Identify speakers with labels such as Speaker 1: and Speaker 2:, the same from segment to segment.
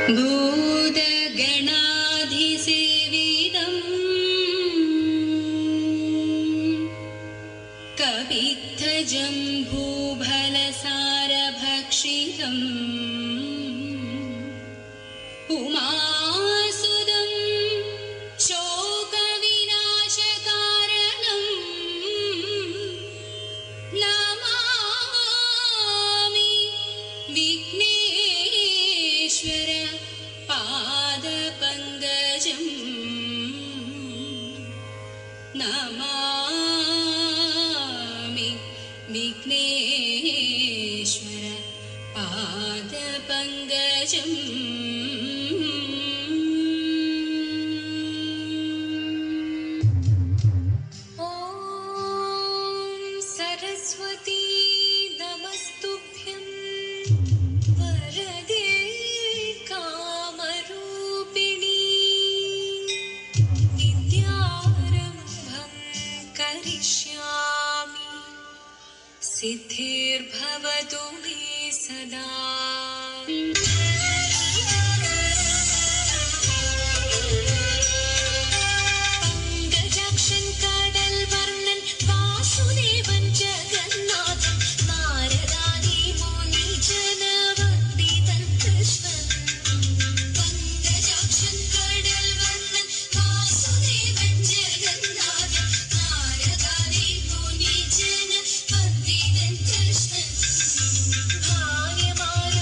Speaker 1: ഭൂതഗണാധിസേവിതം കവിദ്ധജം ഭൂഫലസാരഭക്ഷിതം ഉമാസുതം ശോകവിനാശകാരണം നമാമി വിഘ്നേശ്വര പാദപങ്കജം നമാമി വിഘ്നേശ്വര പാദപങ്കജം. ഓം സരസ്വതീ നമസ്തുഭ്യം വരദേ കാമരൂപിണീ വിദ്യാരംഭം കരിഷ്യാമി സിദ്ധിർഭവതു may സദാ. പങ്കജാക്ഷൻ കടൽ വർണ്ണൻ വാസുദേവൻ ജഗന്നാഥൻ നാരദാദി മുനി ജനവന്ദിതൻ കൃഷ്ണൻ. പങ്കജാക്ഷൻ കടൽ വർണ്ണൻ വാസുദേവൻ ജഗന്നാഥൻ നാരദാദി മുനി ജനവന്ദിതൻ കൃഷ്ണൻ. ഭാര്യമാർ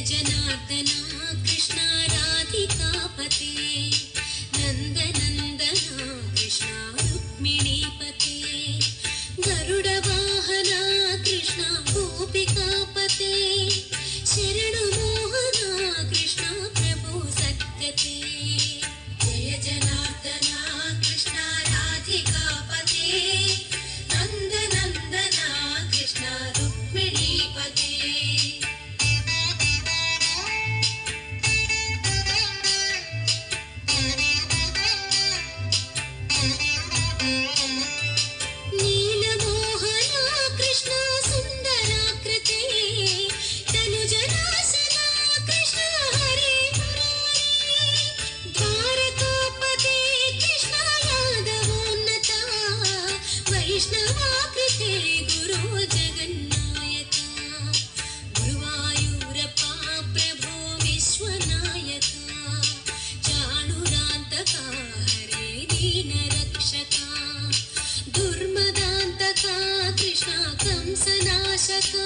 Speaker 1: जनार्दना कृष्ण राधिकापते नन्दनन्दना कृष्ण रुक्मिणीपते गरुडवाहना कृष्ण गोपिकापते शरणुमोहना कृष्ण प्रभु सद्गते जय जनार्दना कृष्ण राधिकापते नन्दनन्दना कृष्ण रुक्मिणीपते नीलमोहना कृष्ण सुन्दराकृते तनुजनाशना कृष्ण हरे मुरारी द्वारकापते कृष्ण यादवोन्नता वैष्णवाकृते गुरो जगन्नायका गुरुवायूरप्पा प्रभो विश्वनायका चाणुरान्तका हरे दीनरक्षका दुर्मदान्तका कृष्ण कंसनाशका